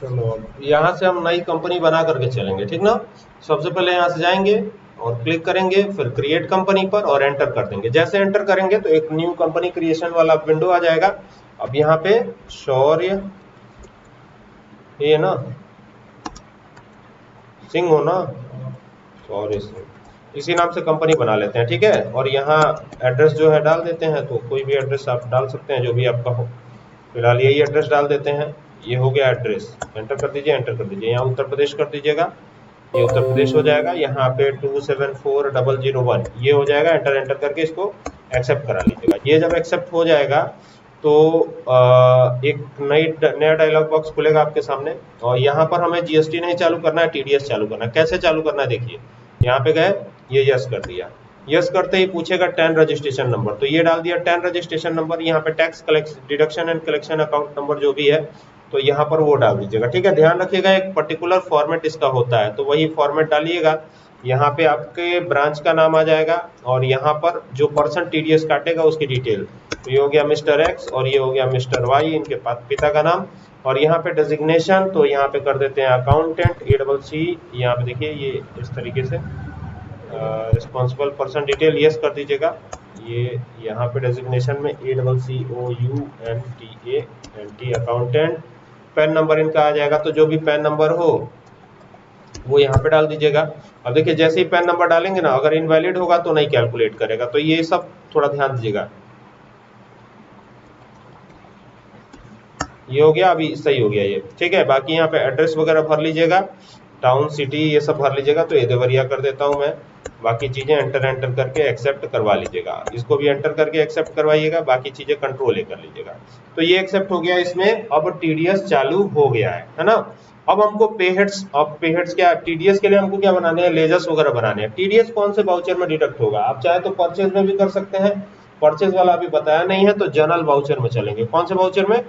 चलो अब यहाँ से हम नई कंपनी बना करके चलेंगे, ठीक ना। सबसे पहले यहाँ से जाएंगे और क्लिक करेंगे, फिर क्रिएट कंपनी पर और एंटर कर देंगे। जैसे एंटर करेंगे तो एक न्यू कंपनी क्रिएशन वाला विंडो आ जाएगा। अब यहाँ पे शौर्य, ये ना सिंह हो ना, शौर्य सिंह, इसी नाम से कंपनी बना लेते हैं, ठीक है। और यहाँ एड्रेस जो है डाल देते हैं, तो कोई भी एड्रेस आप डाल सकते हैं जो भी आपका हो। फिलहाल यही एड्रेस डाल देते हैं। ये हो गया एड्रेस, एंटर कर दीजिए, एंटर कर दीजिए। यहाँ उत्तर प्रदेश कर दीजिएगा, ये उत्तर प्रदेश हो जाएगा। यहाँ पे 274001 ये हो जाएगा। एंटर एंटर करके इसको एक्सेप्ट करा लीजिएगा। ये जब एक्सेप्ट हो जाएगा तो एक नया डायलॉग बॉक्स खुलेगा आपके सामने, और यहाँ पर हमें जीएसटी नहीं चालू करना है, टीडीएस चालू करना है। कैसे चालू करना है देखिए, यहाँ पे गए, ये यस कर दिया। यस करते ही पूछेगा 10 रजिस्ट्रेशन नंबर, तो ये डाल दिया 10 रजिस्ट्रेशन नंबर। यहाँ पे tax collection deduction and collection account number जो भी है तो यहाँ पर वो डाल दीजिएगा, ठीक है। ध्यान रखिएगा एक पर्टिकुलर फॉर्मेट इसका होता है, तो वही फॉर्मेट डालिएगा। यहाँ पे आपके ब्रांच का नाम आ जाएगा और यहाँ पर जो पर्सन टीडीएस काटेगा उसकी डिटेल। तो ये हो गया मिस्टर एक्स और ये हो गया मिस्टर वाई, इनके पिता का नाम। और यहाँ पे डेजिग्नेशन, तो यहाँ पे कर देते हैं अकाउंटेंट, ACC। यहाँ पे देखिए ये इस तरीके से रिस्पॉन्सिबल पर्सन डिटेल यस कर दीजिएगा। ये यहाँ पे डेजिग्नेशन में ACCOUNTANT अकाउंटेंट। पैन नंबर इनका आ जाएगा, तो जो भी पैन नंबर हो वो यहाँ पे डाल दीजिएगा। अब देखिए जैसे ही पैन नंबर डालेंगे ना, अगर इनवैलिड होगा तो नहीं कैलकुलेट करेगा, तो ये सब थोड़ा ध्यान दीजिएगा। ये हो गया, अभी सही हो गया ये, ठीक है। बाकी यहाँ पे एड्रेस वगैरह भर लीजिएगा, टाउन सिटी ये सब भर लीजिएगा। तो ये देवरिया कर देता हूँ मैं। बाकी चीजें एंटर एंटर करके एक्सेप्ट करवा लीजिएगा। इसको भी एंटर करके एक्सेप्ट करवाइएगा, बाकी चीजें कंट्रोल कर लीजिएगा। तो ये एक्सेप्ट हो गया इसमें। अब टीडीएस चालू हो गया है ना। अब हमको पे हेड्स, अब पे हेड्स क्या, टीडीएस के लिए हमको क्या बनाने हैं, लेजर्स वगैरह बनाने हैं। टीडीएस कौन से वाउचर में डिडक्ट होगा, आप चाहे तो परचेज में भी कर सकते हैं, परचेज वाला अभी बताया नहीं है, तो जनरल वाउचर में चलेंगे। कौन से वाउचर में,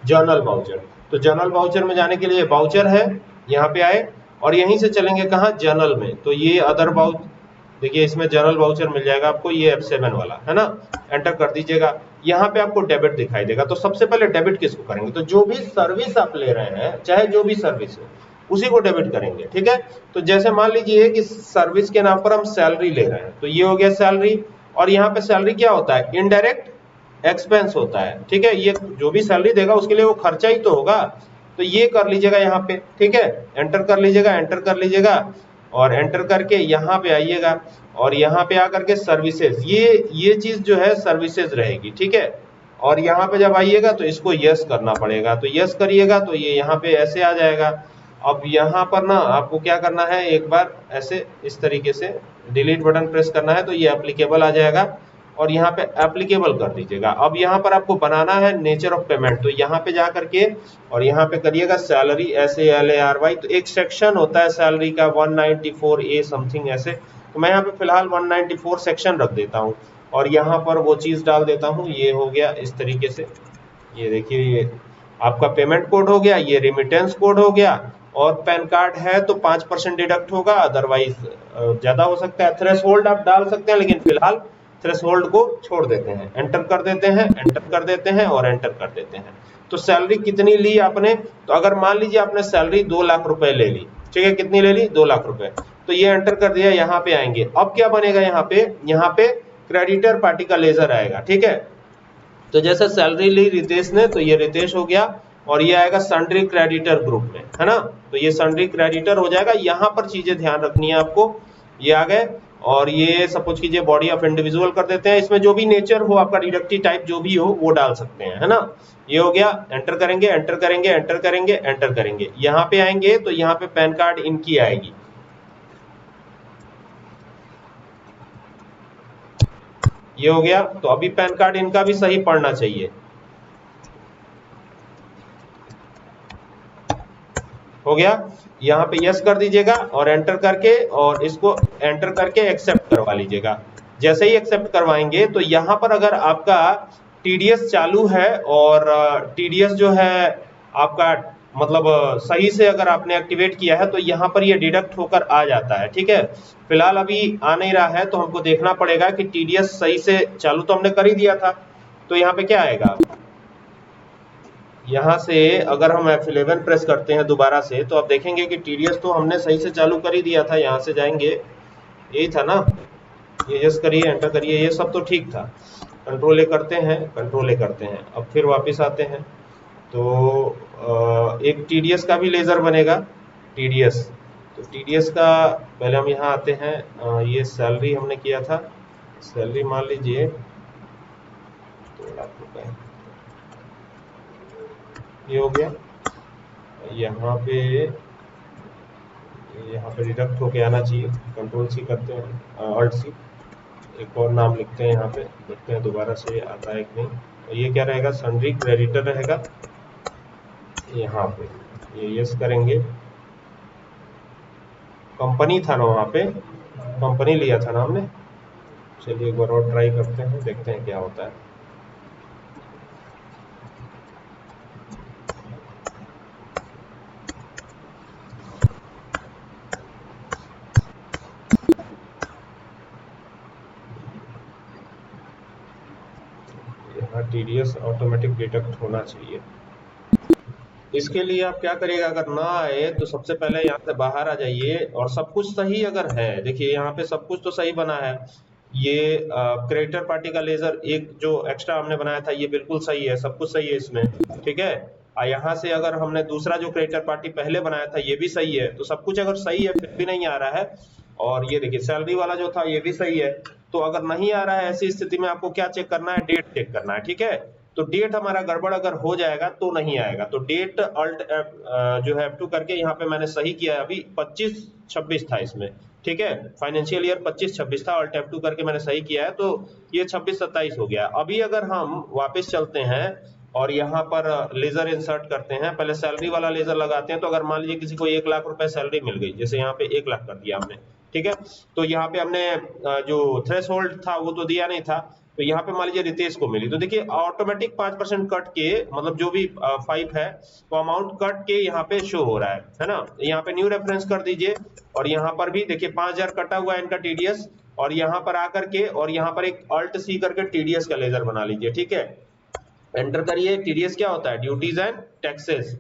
जनरल वाउचर। तो जनरल वाउचर में जाने के लिए वाउचर है, यहाँ पे आए और यहीं से चलेंगे कहाँ, जनरल में। तो ये अदर वाउचर, देखिए इसमें जनरल वाउचर मिल जाएगा आपको, ये F7 वाला है ना। एंटर कर दीजिएगा, यहाँ पे आपको डेबिट दिखाई देगा। तो सबसे पहले डेबिट किसको करेंगे, तो जो भी सर्विस आप ले रहे हैं, चाहे जो भी सर्विस है उसी को डेबिट करेंगे, ठीक है। तो जैसे मान लीजिए कि सर्विस के नाम पर हम सैलरी ले रहे हैं, तो ये हो गया सैलरी। और यहाँ पे सैलरी क्या होता है, इनडायरेक्ट एक्सपेंस होता है, ठीक है। ये जो भी सैलरी देगा उसके लिए वो खर्चा ही तो होगा, तो ये कर लीजिएगा यहाँ पे, ठीक है। एंटर कर लीजिएगा, एंटर कर लीजिएगा और एंटर करके यहाँ पे आइएगा और यहाँ पे आकर के सर्विसेज, ये चीज जो है सर्विसेज रहेगी, ठीक है। और यहाँ पे जब आइएगा तो इसको यस करना पड़ेगा, तो यस करिएगा तो ये यहाँ पे ऐसे आ जाएगा। अब यहाँ पर ना आपको क्या करना है, एक बार ऐसे इस तरीके से डिलीट बटन प्रेस करना है, तो ये एप्लीकेबल आ जाएगा और यहाँ पे एप्लीकेबल कर दीजिएगा। अब यहाँ पर आपको बनाना है नेचर ऑफ पेमेंट, तो यहाँ पे जा करके और यहाँ पे करिएगा सैलरी, SALARY। तो एक सेक्शन होता है सैलरी का 194A समथिंग ऐसे, तो मैं यहाँ पे फिलहाल 194 सेक्शन रख देता हूँ और यहाँ पर वो चीज डाल देता हूँ। ये हो गया इस तरीके से, ये देखिए ये आपका पेमेंट कोड हो गया, ये रिमिटेंस कोड हो गया। और पैन कार्ड है तो 5% डिडक्ट होगा, अदरवाइज ज्यादा हो सकता है। थ्रेशोल्ड आप डाल सकते हैं, लेकिन फिलहाल थ्रेशोल्ड को छोड़ देते हैं। एंटर कर देते हैं, एंटर कर देते हैं और एंटर कर देते हैं। तो सैलरी कितनी ली आपने, तो अगर मान लीजिए आपने सैलरी 2 लाख रुपए ले ली, ठीक है, कितनी ले ली, 2 लाख रुपए। तो ये एंटर कर दिया, यहाँ पे आएंगे। अब क्या बनेगा, यहाँ पे क्रेडिटर पार्टी का लेजर आएगा, ठीक है। तो जैसे सैलरी ली रितेश ने, तो ये रितेश हो गया और ये आएगा सन्ड्री क्रेडिटर ग्रुप में, है ना। तो ये सन्ड्री क्रेडिटर हो जाएगा। यहाँ पर चीजें ध्यान रखनी है आपको, ये आ गए। और ये सपोज कीजिए बॉडी ऑफ इंडिविजुअल कर देते हैं, इसमें जो भी नेचर हो आपका, डिडक्टिव टाइप जो भी हो वो डाल सकते हैं, है ना। ये हो गया, एंटर करेंगे, एंटर करेंगे, एंटर करेंगे, एंटर करेंगे। यहाँ पे आएंगे तो यहाँ पे पैन कार्ड इनकी आएगी, ये हो गया। तो अभी पैन कार्ड इनका भी सही पढ़ना चाहिए, हो गया। यहाँ पे यस कर दीजिएगा और एंटर करके और इसको एंटर करके एक्सेप्ट करवा लीजिएगा। जैसे ही एक्सेप्ट करवाएंगे तो यहाँ पर अगर आपका टीडीएस चालू है और टीडीएस जो है आपका मतलब सही से अगर आपने एक्टिवेट किया है, तो यहाँ पर ये डिडक्ट होकर आ जाता है, ठीक है। फिलहाल अभी आ नहीं रहा है, तो हमको देखना पड़ेगा कि टीडीएस सही से चालू तो हमने कर ही दिया था। तो यहाँ पे क्या आएगा, यहाँ से अगर हम F11 प्रेस करते हैं दोबारा से, तो आप देखेंगे कि TDS तो हमने सही से चालू कर ही दिया था। यहाँ से जाएंगे, यही था ना, ये यस करिए, एंटर करिए, ये सब तो ठीक था। कंट्रोल ए करते हैं, कंट्रोल ए करते हैं, अब फिर वापस आते हैं तो एक TDS का भी लेज़र बनेगा, TDS। तो TDS का पहले हम यहाँ आते हैं, ये सैलरी हमने किया था, सैलरी मान लीजिए 2 लाख रुपए, ये हो गया। यहाँ पे डिडक्ट होके आना चाहिए, कंट्रोल सी करते हैं, ऑल्ट सी, एक और नाम लिखते हैं, यहाँ पे देखते हैं दोबारा से आता है कि नहीं। ये क्या रहेगा, सन्ड्री क्रेडिटर रहेगा। यहाँ पे ये यस करेंगे, कंपनी था ना वहाँ पे, कंपनी लिया था ना हमने। चलिए एक बार और ट्राई करते हैं, देखते हैं क्या होता है। यहाँ TDS ऑटोमेटिक डिडक्ट होना चाहिए। इसके लिए आप क्या करिएगा, अगर ना आए तो सबसे पहले यहाँ से बाहर आ जाइए, और सब कुछ सही अगर है, देखिए यहाँ पे सब कुछ तो सही बना है। ये क्रिएटर पार्टी का लेजर एक जो एक्स्ट्रा हमने बनाया था, ये बिल्कुल सही है, सब कुछ सही है इसमें, ठीक है। यहाँ से अगर हमने दूसरा जो क्रिएटर पार्टी पहले बनाया था, ये भी सही है। तो सब कुछ अगर सही है फिर भी नहीं आ रहा है, और ये देखिए सैलरी वाला जो था ये भी सही है। तो अगर नहीं आ रहा है, ऐसी स्थिति में आपको क्या चेक करना है, डेट चेक करना है, ठीक है। तो डेट हमारा गड़बड़ अगर हो जाएगा तो नहीं आएगा। तो डेट अल्ट जो है F2 करके यहाँ पे मैंने सही किया है, अभी 25-26 था इसमें, ठीक है, फाइनेंशियल ईयर 25-26 था, अल्ट F2 करके मैंने सही किया है, तो ये 26-27 हो गया। अभी अगर हम वापस चलते हैं और यहाँ पर लेजर इंसर्ट करते हैं, पहले सैलरी वाला लेजर लगाते हैं, तो अगर मान लीजिए किसी को 1 लाख रुपए सैलरी मिल गई, जैसे यहाँ पे 1 लाख कर दिया हमने, ठीक है, तो यहाँ पे हमने जो थ्रेशोल्ड था वो तो दिया नहीं था, तो यहाँ पे मान लीजिए रितेश को मिली, तो देखिए ऑटोमेटिक 5% कट के, मतलब जो भी 5 है वो अमाउंट कट के यहाँ पे शो हो रहा है ना। यहाँ पे न्यू रेफरेंस कर दीजिए, और यहाँ पर भी देखिए 5000 कटा हुआ है इनका TDS, और यहाँ पर आकर के और यहाँ पर एक अल्ट सी करके TDS का लेजर बना लीजिए, ठीक है। एंटर करिए, TDS क्या होता है, ड्यूटीज एंड टैक्सेस,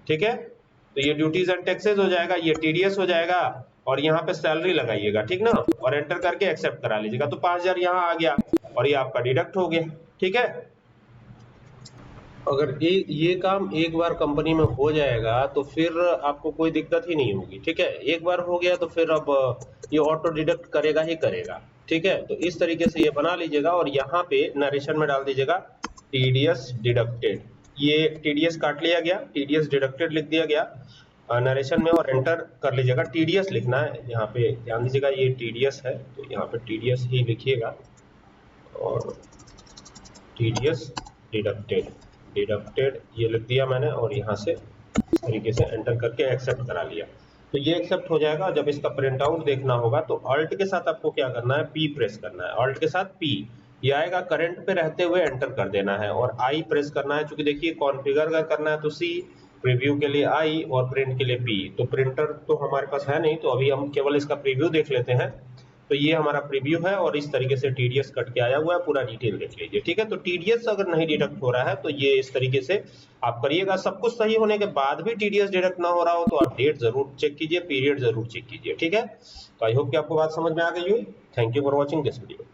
ठीक है। तो ये ड्यूटीज एंड टैक्सेस हो जाएगा, ये TDS हो जाएगा, और यहाँ पे सैलरी लगाइएगा, ठीक ना, और एंटर करके एक्सेप्ट करा लीजिएगा। तो 5000 यहाँ आ गया और ये आपका डिडक्ट हो गया, ठीक है। अगर ये काम एक बार कंपनी में हो जाएगा तो फिर आपको कोई दिक्कत ही नहीं होगी, ठीक है। एक बार हो गया तो फिर अब ये ऑटो डिडक्ट करेगा ही करेगा, ठीक है। तो इस तरीके से ये बना लीजिएगा, और यहाँ पे नरेशन में डाल दीजिएगा TDS डिडक्टेड, ये TDS काट लिया गया, TDS डिडक्टेड लिख दिया गया नरेशन में, और एंटर कर लीजिएगा। TDS लिखना है, यहाँ पे ध्यान दीजिएगा, ये TDS है तो यहाँ पे TDS ही लिखिएगा, और TDS डिडक्टेड ये लिख दिया मैंने, और यहाँ से इस तरीके से एंटर करके एक्सेप्ट करा लिया। तो ये एक्सेप्ट हो जाएगा। जब इसका प्रिंट आउट देखना होगा तो अल्ट के साथ आपको क्या करना है, P प्रेस करना है, अल्ट के साथ P, ये आएगा, करंट पे रहते हुए एंटर कर देना है, और I प्रेस करना है। चूंकि देखिए कॉन्फ़िगर अगर करना है तो C, प्रीव्यू के लिए I, और प्रिंट के लिए P। तो प्रिंटर तो हमारे पास है नहीं, तो अभी हम केवल इसका प्रीव्यू देख लेते हैं। तो ये हमारा प्रीव्यू है, और इस तरीके से TDS कट के आया हुआ है, पूरा डिटेल देख लीजिए, ठीक है। तो TDS अगर नहीं डिडक्ट हो रहा है तो ये इस तरीके से आप करिएगा। सब कुछ सही होने के बाद भी TDS डिडक्ट ना हो रहा हो तो आप डेट जरूर चेक कीजिए, पीरियड जरूर चेक कीजिए, ठीक है। तो आई होप कि आपको बात समझ में आ गई हुई। Thank you for watching this video.